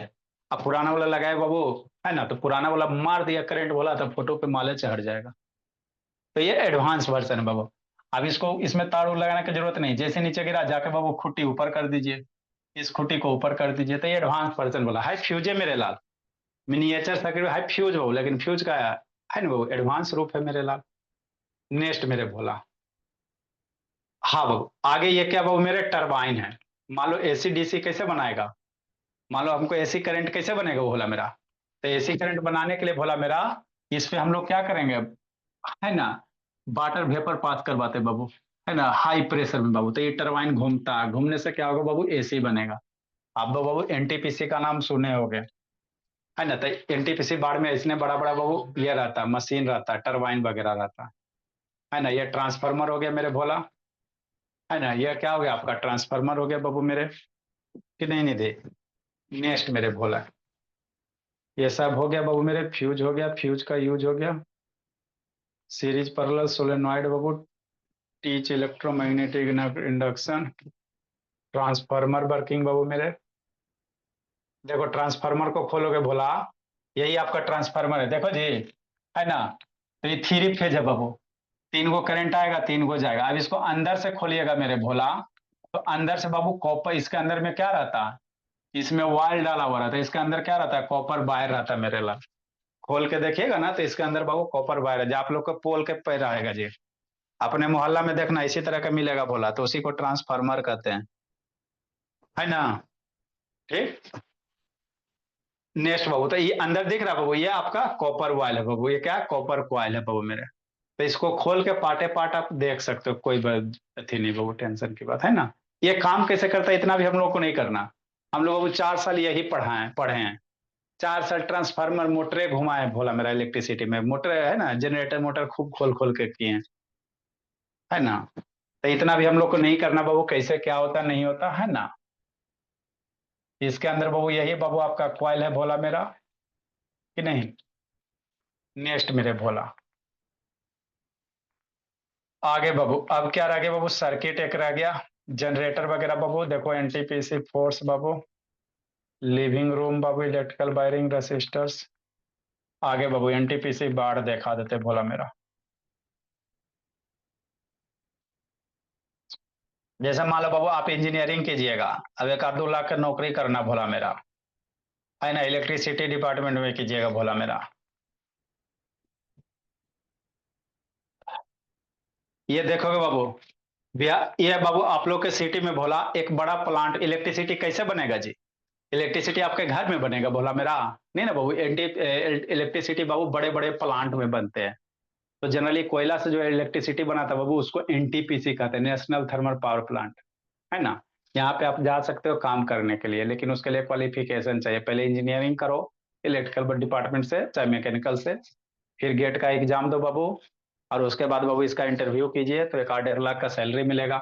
A: अब पुराना वाला लगाए बाबू, है ना, तो पुराना वाला मार दिया करंट बोला तो फोटो पे माले चढ़ जाएगा। तो ये एडवांस वर्जन है बाबू। अब इसको इसमें तार उर लगाने की जरूरत नहीं, जैसे नीचे गिरा जाके बाबू खुट्टी ऊपर कर दीजिए, इस खुट्टी को ऊपर कर दीजिए, तो ये एडवांस वर्जन बोला है, फ्यूजे मेरे लाल। मिनिएचर सर्किट है फ्यूज बाबू, लेकिन फ्यूज का है ना बाबू, एडवांस रूप है मेरे लाल। नेक्स्ट मेरे भोला, हाँ बाबू आगे ये क्या बाबू मेरे, टरबाइन है। मान लो एसी डीसी कैसे बनाएगा, मान लो हमको एसी करंट कैसे बनेगा भोला मेरा। तो एसी करंट बनाने के लिए भोला मेरा, इस पे हम लोग क्या करेंगे, है ना, वाटर वेपर पास करवाते बाबू, है ना, हाई प्रेशर में बाबू। तो ये टरबाइन घूमता है, घूमने से क्या होगा बाबू, एसी बनेगा। आप बाबू एनटीपीसी का नाम सुने होंगे, है ना। तो एनटीपीसी बाढ़ में इसने बड़ा बड़ा बाबू ये रहता है, मशीन रहता है, टरबाइन वगैरह रहता है ना। ये ट्रांसफार्मर हो गया मेरे भोला, है ना। ये क्या हो गया आपका, ट्रांसफार्मर हो गया बाबू मेरे, कि नहीं नहीं दे। नेक्स्ट मेरे भोला, ये सब हो गया बाबू मेरे, फ्यूज हो गया, फ्यूज का यूज हो गया। सीरीज पैरेलल सोलेनॉइड बाबू, teach electromagnetic induction, transformer working बाबू मेरे। देखो ट्रांसफार्मर को खोलोगे भोला, यही आपका ट्रांसफार्मर है, देखो जी, है ना। तो ये थ्री फेज है बाबू, तीन गो करंट आएगा तीन गो जाएगा। अब इसको अंदर से खोलिएगा मेरे भोला, तो अंदर से बाबू कॉपर, इसके अंदर में क्या रहता है, इसमें वायर डाला हुआ रहता है, इसके अंदर क्या रहता है, कॉपर वायर रहता है मेरे ला। खोल के देखिएगा ना, तो इसके अंदर बाबू कॉपर वायर है, जो आप लोग को पोल के पे रहेगा जी। अपने मोहल्ला में देखना इसी तरह का मिलेगा भोला, तो उसी को ट्रांसफार्मर कहते हैं, है ना। ठीक। नेक्स्ट बाबू, तो ये अंदर दिख रहा है बाबू, ये आपका कॉपर वायल है बाबू, ये क्या कॉपर क्वाइल है बाबू मेरे। तो इसको खोल के पार्टे पार्ट आप देख सकते हो, कोई अथी नहीं बाबू, टेंशन की बात है ना। ये काम कैसे करता है इतना भी हम लोग को नहीं करना, हम लोग बाबू 4 साल यही पढ़े हैं। 4 साल ट्रांसफार्मर मोटरे घुमाए भोला मेरा, इलेक्ट्रिसिटी में मोटर है ना, जनरेटर मोटर खूब खोल खोल के किए हैं, है ना। तो इतना भी हम लोग को नहीं करना बाबू, कैसे क्या होता नहीं होता, है ना। इसके अंदर बाबू यही बाबू आपका क्वाइल है भोला मेरा, कि नहीं। नेक्स्ट मेरे भोला, आगे बाबू अब क्या रह गया बाबू, सर्किट एक रह गया, जनरेटर वगैरह बाबू देखो, एनटीपीसी फोर्स बाबू, लिविंग रूम बाबू, इलेक्ट्रिकल वायरिंग रेसिस्टर्स। आगे बाबू एनटीपीसी बार देखा देते भोला मेरा, जैसे मान लो बाबू आप इंजीनियरिंग कीजिएगा, अब 1-2 लाख का नौकरी करना भोला मेरा, है ना, इलेक्ट्रिसिटी डिपार्टमेंट में कीजिएगा भोला मेरा। ये देखोगे बाबू, ये बाबू आप लोग के सिटी में भोला एक बड़ा प्लांट इलेक्ट्रिसिटी कैसे बनेगा जी? इलेक्ट्रिसिटी आपके घर में बनेगा भोला मेरा, नहीं ना बाबू। इलेक्ट्रिसिटी बाबू बड़े बड़े प्लांट में बनते हैं। तो जनरली कोयला से जो इलेक्ट्रिसिटी बनाता है बाबू, उसको एनटीपीसी कहते हैं, नेशनल थर्मल पावर प्लांट, है ना। यहाँ पे आप जा सकते हो काम करने के लिए, लेकिन उसके लिए क्वालिफिकेशन चाहिए। पहले इंजीनियरिंग करो इलेक्ट्रिकल डिपार्टमेंट से चाहे मैकेनिकल से, फिर गेट का एग्जाम दो बाबू, और उसके बाद बाबू इसका इंटरव्यू कीजिए तो 1-1.5 लाख का सैलरी मिलेगा।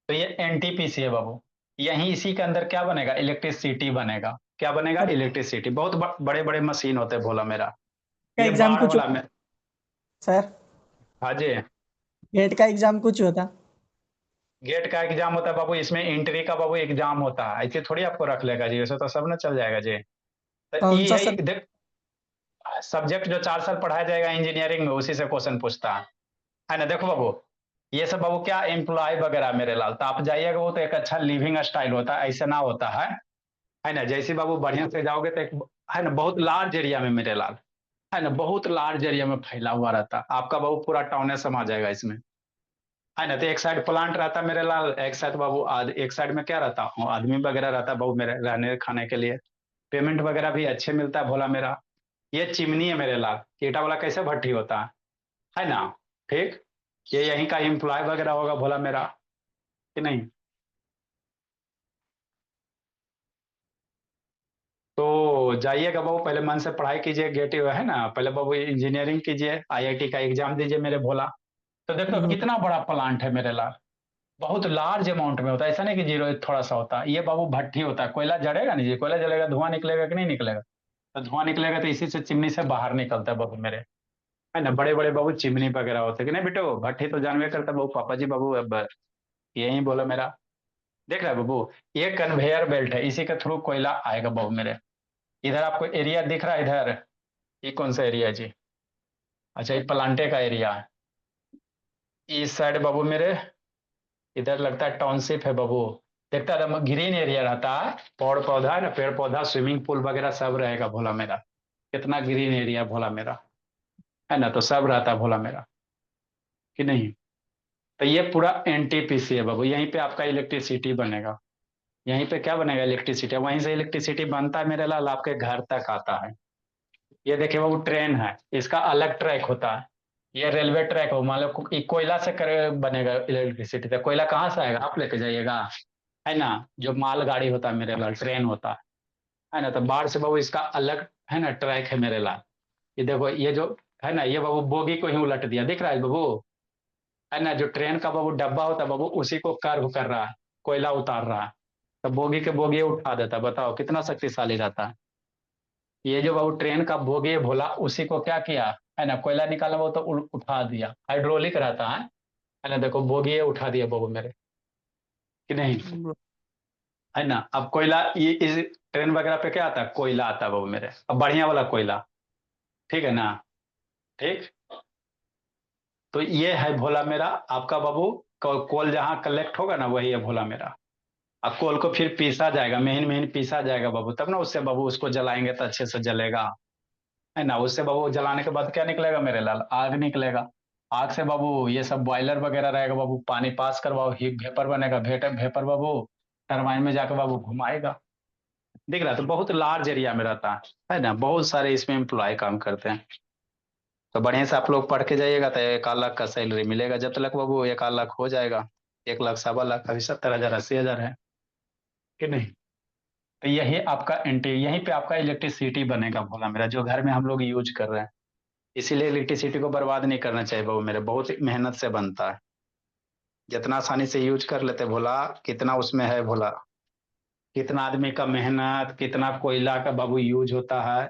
A: तो ये एनटीपीसी है बाबू। यहीं इसी के अंदर क्या बनेगा, इलेक्ट्रिसिटी बनेगा। क्या बनेगा,
C: सर
A: इलेक्ट्रिसिटी। बहुत बड़े बड़े मशीन होते हैं भोला मेरा।
C: का
A: ये
C: एग्जाम
A: बाढ़
C: कुछ
A: वाला में।
C: सर
A: हाँ जी।
C: गेट का एग्जाम कुछ होता?
A: गेट का एग्जाम होता है बाबू, इसमें एंट्री का बाबू एग्जाम होता है, ऐसे थोड़ी आपको रख लेगा जी, वैसे तो सब ना चल जाएगा जी। तो
C: कौन
A: ये
C: सा
A: है
C: सर?
A: देख, सब्जेक्ट जो 4 साल पढ़ाया जाएगा इंजीनियरिंग में, उसी से क्वेश्चन पूछता है ना। देखो बाबू, ये सब बाबू क्या एम्प्लॉय वगैरह मेरे लाल, तो आप जाइएगा वो तो एक अच्छा लिविंग स्टाइल होता है, ऐसा ना होता है ना। जैसे बाबू बढ़िया से जाओगे तो एक, है ना, बहुत लार्ज एरिया में मेरे लाल, है ना, बहुत लार्ज एरिया में फैला हुआ रहता है आपका बाबू, पूरा टाउन समा जाएगा इसमें, है ना। तो एक साइड प्लांट रहता है मेरे लाल, एक साइड बाबू एक साइड में क्या रहता है, आदमी वगैरह रहता है बाबू मेरे, रहने खाने के लिए। पेमेंट वगैरह भी अच्छे मिलता है भोला मेरा। ये चिमनी है मेरे लाल, ईटा वाला कैसे भट्टी होता है ना। ठीक, ये यहीं का एम्प्लॉय वगैरह होगा भोला मेरा, कि नहीं। तो जाइएगा बाबू, पहले मन से पढ़ाई कीजिए, गेट है ना, पहले बाबू इंजीनियरिंग कीजिए, आईआईटी का एग्जाम दीजिए मेरे भोला। तो देखो कितना बड़ा प्लांट है मेरे लाल, बहुत लार्ज अमाउंट में होता है, ऐसा नहीं कि जीरो थोड़ा सा होता है। ये बाबू भट्टी होता है, कोयला जड़ेगा नहीं जी, कोयला जलेगा धुआं निकलेगा कि नहीं निकलेगा। तो धुआं निकलेगा तो इसी से चिमनी से बाहर निकलता है बाबू मेरे, है ना। बड़े बड़े बाबू चिमनी वगैरह होते हैं कि नहीं बेटो, भट्टी तो जानवे करता है बाबू, पापा जी बाबू। अब यही बोलो मेरा, देख रहा है बाबू, ये कन्वेयर बेल्ट है, इसी के थ्रू कोयला आएगा बाबू मेरे। इधर आपको एरिया दिख रहा है इधर, ये कौन सा एरिया है जी? अच्छा, ये प्लांटे का एरिया है। इस साइड बाबू मेरे, इधर लगता है टाउनशिप है बाबू। देखता है ग्रीन एरिया रहता है, पौड़ पौधा है ना, पेड़ पौधा, स्विमिंग पूल वगैरह सब रहेगा भोला मेरा। कितना ग्रीन एरिया भोला मेरा, है ना। तो सब रहता है भोला मेरा, कि नहीं। तो ये पूरा एनटीपीसी है बाबू, यहीं पे आपका इलेक्ट्रिसिटी बनेगा। यहीं पे क्या बनेगा, इलेक्ट्रिसिटी, वहीं से इलेक्ट्रिसिटी बनता है मेरे लाल, आपके घर तक आता है। ये देखिए बाबू, ट्रेन है, इसका अलग ट्रैक होता है। ये रेलवे ट्रैक हो, मान लो कोयला से करे बनेगा इलेक्ट्रिसिटी, तो कोयला कहाँ से आएगा, आप लेके जाइएगा, है ना। जो माल गाड़ी होता है मेरे लाल, ट्रेन होता है ना। तो बाढ़ से बाबू इसका अलग, है ना, ट्रैक है मेरे लाल। ये देखो, ये जो है ना, ये बाबू बोगी को ही उलट दिया, दिख रहा है बाबू, है ना। जो ट्रेन का बाबू डब्बा होता है बाबू, उसी को कर्व कर रहा है, कोयला उतार रहा है। तो बोगी के बोगी उठा देता है, बताओ कितना शक्तिशाली रहता है। ये जो बाबू ट्रेन का बोगी भोला, उसी को क्या किया, है ना, कोयला निकाला वो तो उठा दिया, हाइड्रोलिक रहता है ना। देखो बोगी उठा दिया बाबू मेरे, कि नहीं, है ना। अब कोयला, ये इस ट्रेन वगैरह पे क्या आता है, कोयला आता है बाबू मेरे, अब बढ़िया वाला कोयला, ठीक है ना। ठीक, तो ये है भोला मेरा आपका बाबू। कोल जहां कलेक्ट होगा ना, वही है भोला मेरा। अब कोल को फिर पीसा जाएगा, महीन महीन पीसा जाएगा बाबू, तब ना उससे बाबू उसको जलाएंगे तो अच्छे से जलेगा, है ना। उससे बाबू जलाने के बाद क्या निकलेगा मेरे लाल, आग निकलेगा। आग से बाबू ये सब बॉयलर वगैरह रहेगा बाबू, पानी पास करवाओ, ही भेपर बनेगा, भेपर बाबू टरबाइन में जाकर बाबू घुमाएगा। दिख रहा है, तो बहुत लार्ज एरिया में रहता है ना, बहुत सारे इसमें एम्प्लॉय काम करते हैं। तो बढ़िया से आप लोग पढ़ के जाइएगा तो 1-1 लाख का सैलरी मिलेगा, जब तक बाबू 1-1 लाख हो जाएगा। 1 लाख 1.25 लाख, अभी 70,000 80,000 है, कि नहीं। तो यही आपका एंटी, यहीं पे आपका इलेक्ट्रिसिटी बनेगा भोला मेरा, जो घर में हम लोग यूज कर रहे हैं। इसीलिए इलेक्ट्रिसिटी को बर्बाद नहीं करना चाहिए बाबू मेरे, बहुत मेहनत से बनता है। जितना आसानी से यूज कर लेते भोला, कितना उसमें है भोला, कितना आदमी का मेहनत, कितना कोयला का बाबू यूज होता है।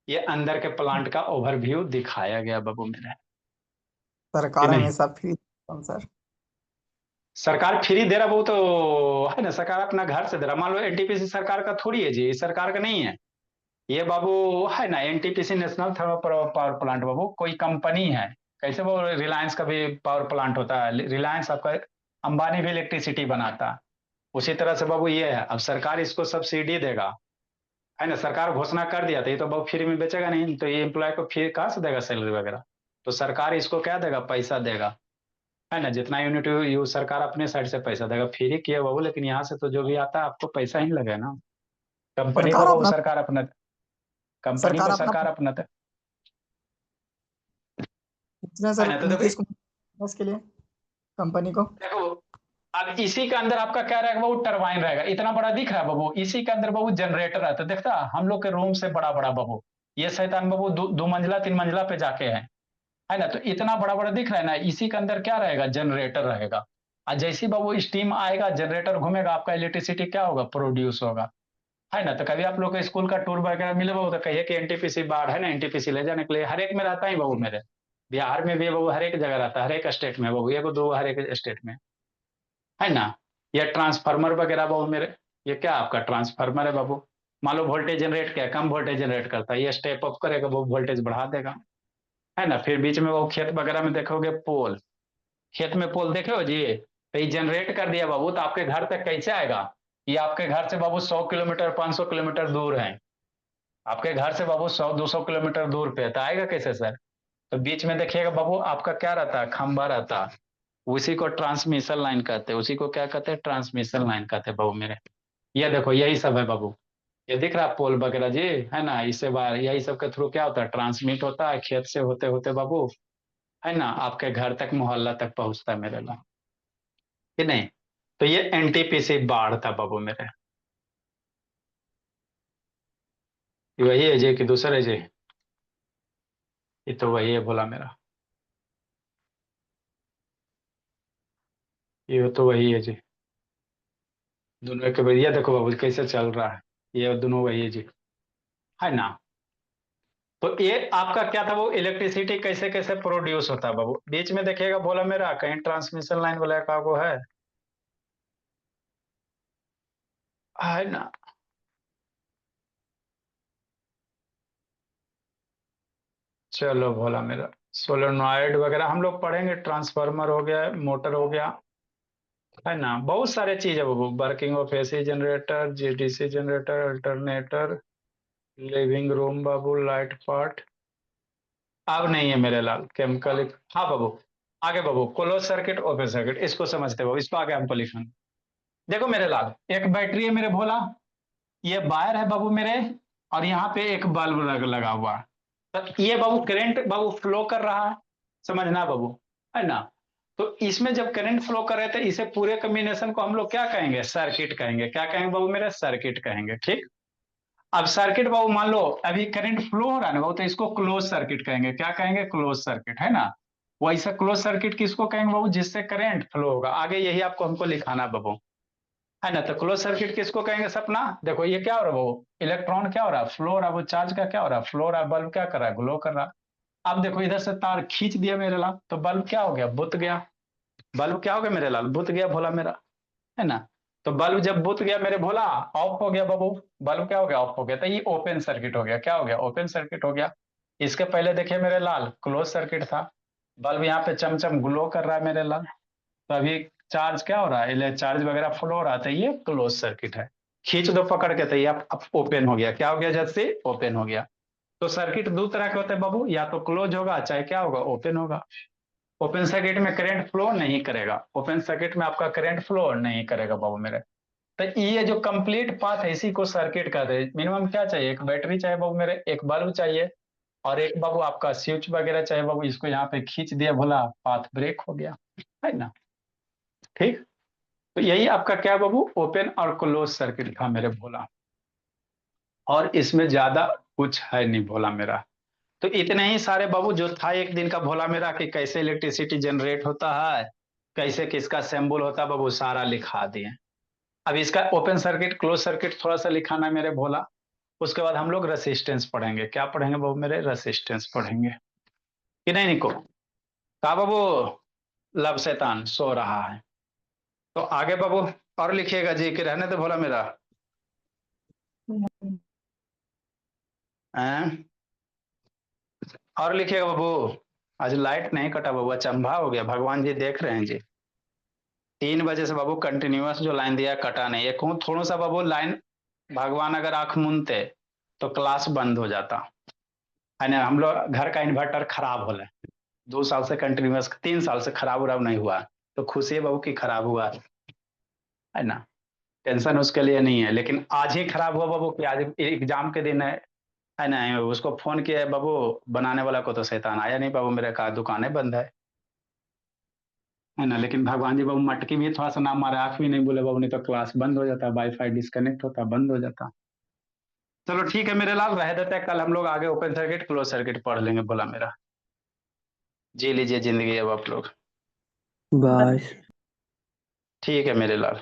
A: ये अंदर के प्लांट का ओवरव्यू दिखाया गया बाबू मेरे, कि
C: सरकार
A: नहीं।
C: हमेशा फ्री कौन सर?
A: सरकार फ्री दे रहा वो तो, है ना, सरकार अपना घर से दे रहा। मान लो एनटीपीसी सरकार का थोड़ी है जी, सरकार का नहीं है ये बाबू, है ना। NTPC national thermal power plant बाबू कोई कंपनी है, कैसे वो रिलायंस का भी पावर प्लांट होता है, रिलायंस आपका अंबानी भी इलेक्ट्रिसिटी बनाता है। उसी तरह से बाबू ये है, अब सरकार इसको सब्सिडी देगा, है ना, सरकार घोषणा कर दिया था, ये तो बाबू फ्री में बेचेगा नहीं, तो ये एम्प्लॉय को फ्री कहाँ से देगा सैलरी वगैरह, तो सरकार इसको क्या देगा, पैसा देगा, है ना, जितना यूनिट यूज सरकार अपने साइड से पैसा देगा, फ्री किया बाबू, लेकिन यहाँ से तो जो भी आता है आपको पैसा ही लगे ना, कंपनी को
C: सरकार
A: बाबू
C: अपना
A: सरकार अपना, कंपनी को
C: सरकार अपना
A: सरकार अपना,
C: कितने
A: है
C: सर
A: ना, तो देखो
C: नीतीश कुमार इसके लिए कंपनी को।
A: देखो अब इसी के अंदर आपका क्या रहेगा बाबू, टरबाइन रहेगा, इतना बड़ा दिख रहा है बाबू, इसी के अंदर बाबू जनरेटर है, तो देखता हम लोग के रूम से बड़ा बड़ा बाबू, ये शैतान बाबू दो मंजिला 3 मंजिला पे जाके है ना, तो इतना बड़ा बड़ा दिख रहा है ना, इसी के अंदर क्या रहेगा, जनरेटर रहेगा, और जैसे ही बाबू स्टीम आएगा, जनरेटर घूमेगा, आपका इलेक्ट्रिसिटी क्या होगा, प्रोड्यूस होगा, है ना, तो कभी आप लोग को स्कूल का टूर वगैरह मिले बाबू, तो कहिए कि एनटीपीसी बाढ़ है ना, एनटीपीसी ले जाने के लिए हर एक में रहता ही बाबू, मेरे बिहार में भी बाबू हर एक जगह रहता है, हर एक स्टेट में बाबू, एक दो हर एक स्टेट में, है ना। ये ट्रांसफार्मर वगैरह बाबू मेरे, ये क्या आपका ट्रांसफार्मर है बाबू, मान लो वोल्टेज जनरेट किया, कम वोल्टेज जनरेट करता है, ये स्टेप अप करेगा वो वोल्टेज बढ़ा देगा, है ना। फिर बीच में वो खेत वगैरह में देखोगे पोल, खेत में पोल देखे हो जी, तो ये जनरेट कर दिया बाबू, तो आपके घर तक कैसे आएगा, ये आपके घर से बाबू 100 किलोमीटर 500 किलोमीटर दूर है, आपके घर से बाबू 100 200 किलोमीटर दूर पे है, तो आएगा कैसे सर, तो बीच में देखिएगा बाबू आपका क्या रहता है, खंबा रहता है, उसी को ट्रांसमिशन लाइन कहते हैं, उसी को क्या कहते हैं, ट्रांसमिशन लाइन कहते हैं बाबू मेरे। ये देखो यही सब है बाबू, ये दिख रहा है पोल वगैरह जी, है ना, इससे बाहर यही सब के थ्रू क्या होता है, ट्रांसमिट होता है, खेत से होते होते बाबू, है ना, आपके घर तक मोहल्ला तक पहुंचता है मेरे ला, कि नहीं। तो ये एनटीपीसी बाढ़ था बाबू मेरे, वही है जी कि दूसरे जी, ये तो वही है भोला मेरा, ये तो वही है जी, दोनों के भैया देखो बाबू कैसे चल रहा है, ये दोनों वही है जी, है ना। तो ये आपका क्या था वो, इलेक्ट्रिसिटी कैसे कैसे प्रोड्यूस होता है बाबू, बीच में देखिएगा बोला मेरा कहीं ट्रांसमिशन लाइन वाला का वो है ना। चलो भोला मेरा, सोलेनॉइड वगैरह हम लोग पढ़ेंगे, ट्रांसफार्मर हो गया, मोटर हो गया, है ना, बहुत सारे चीज है बाबू, वर्किंग ऑफ एसी जनरेटर, जीडीसी जनरेटर, अल्टरनेटर, लिविंग रूम बाबू, लाइट पार्ट, अब नहीं है मेरे लाल, केमिकल, हाँ बाबू, आगे बाबू क्लोज सर्किट ओपन सर्किट, इसको समझते हो, इसको आगे हमको लिखना। देखो मेरे लाल, एक बैटरी है मेरे भोला, ये वायर है बाबू मेरे, और यहाँ पे एक बल्ब लगा हुआ है, तो ये बाबू करंट बाबू फ्लो कर रहा है, समझना बाबू, है ना। तो इसमें जब करंट फ्लो कर रहे थे, इसे पूरे कॉम्बिनेशन को हम लोग क्या कहेंगे, सर्किट कहेंगे, क्या कहेंगे बाबू मेरे, सर्किट कहेंगे, ठीक। अब सर्किट बाबू मान लो अभी करंट फ्लो हो रहा है ना बाबू, तो इसको क्लोज सर्किट कहेंगे, क्या कहेंगे, क्लोज सर्किट, है ना। वैसा क्लोज सर्किट किसको कहेंगे बाबू, जिससे करंट फ्लो होगा, आगे यही आपको हमको लिखाना बाबू, है ना। तो क्लोज सर्किट किसको कहेंगे सपना, देखो ये क्या हो रहा है वो, इलेक्ट्रॉन क्या हो रहा है, फ्लो हो रहा है, वो चार्ज का क्या हो रहा है, फ्लो हो रहा है, बल्ब क्या कर रहा है, ग्लो कर रहा है। अब देखो इधर से तार खींच दिया मेरे लाल, तो बल्ब क्या हो गया, बुत गया, बल्ब क्या हो गया मेरे लाल, बुत गया भोला मेरा, है ना। तो बल्ब जब बुत गया मेरे भोला, ऑफ हो गया बाबू, बल्ब क्या हो गया, ऑफ हो गया, तो ये ओपन सर्किट हो गया, क्या हो गया, ओपन सर्किट हो गया। इसके पहले देखिए मेरे लाल क्लोज सर्किट था, बल्ब यहाँ पे चमचम ग्लो कर रहा है मेरे लाल, तो अभी चार्ज क्या हो रहा है, चार्ज वगैरह फ्लो हो रहा था, ये क्लोज सर्किट है। खींच दो पकड़ के, तो ये अब ओपन हो गया, क्या हो गया, जब से ओपन हो गया। तो सर्किट दो तरह के होते हैं बाबू, या तो क्लोज होगा, चाहे क्या होगा, ओपन होगा। ओपन सर्किट में करंट फ्लो नहीं करेगा, ओपन सर्किट में आपका करंट फ्लो नहीं करेगा बाबू मेरे। तो ये जो कंप्लीट पाथ है इसी को सर्किट कहते हैं। मिनिमम क्या चाहिए, एक बैटरी चाहिए बाबू मेरे, एक बल्ब चाहिए, और एक बाबू आपका स्विच वगैरह चाहिए बाबू, इसको यहाँ पे खींच दिया भोला, पाथ ब्रेक हो गया, है ना, ठीक। तो यही आपका क्या बाबू, ओपन और क्लोज सर्किट था मेरे भोला, और इसमें ज्यादा कुछ है नहीं भोला मेरा। तो इतने ही सारे बाबू जो था एक दिन का भोला मेरा, कि कैसे इलेक्ट्रिसिटी जनरेट होता है, कैसे किसका सिंबल होता है बाबू, सारा लिखा दिए। अब इसका ओपन सर्किट क्लोज सर्किट थोड़ा सा लिखाना मेरे भोला। उसके बाद हम लोग रेसिस्टेंस पढ़ेंगे, क्या पढ़ेंगे बाबू मेरे, रेसिस्टेंस पढ़ेंगे, कि नहीं निको, कहा बाबू, लब शैतान सो रहा है। तो आगे बाबू और लिखिएगा जी, कि रहने तो भोला मेरा, हैं? और लिखिएगा बाबू, आज लाइट नहीं कटा बाबू, अचंभा हो गया, भगवान जी देख रहे हैं जी। 3 बजे से बाबू कंटिन्यूअस जो लाइन दिया कटा नहीं है, कहूँ थोड़ा सा बाबू लाइन भगवान अगर आंख मूंदते तो क्लास बंद हो जाता है ना। हम लोग घर का इन्वर्टर खराब हो रहा है 2 साल से कंटिन्यूअस, 3 साल से खराब उराब नहीं हुआ, तो खुशी है बाबू कि खराब हुआ है ना। टेंशन उसके लिए नहीं है, लेकिन आज ही खराब हुआ बाबू कि आज एग्जाम के दिन है ना। उसको फोन किया है बाबू, बनाने वाला को तो शैतान आया नहीं बाबू, मेरे कहा दुकानें बंद है ना। लेकिन भगवान जी बाबू मटकी भी थोड़ा सा ना मारे, आंख भी नहीं बोले बाबू, नहीं तो क्लास बंद हो जाता, वाईफाई डिस्कनेक्ट होता, बंद हो जाता। चलो ठीक है मेरे लाल, रह देते हैं, कल हम लोग आगे ओपन सर्किट क्लोज सर्किट पढ़ लेंगे, बोला मेरा। जी लीजिए जिंदगी अब आप लोग।
D: बाय।
A: ठीक है मेरे लाल।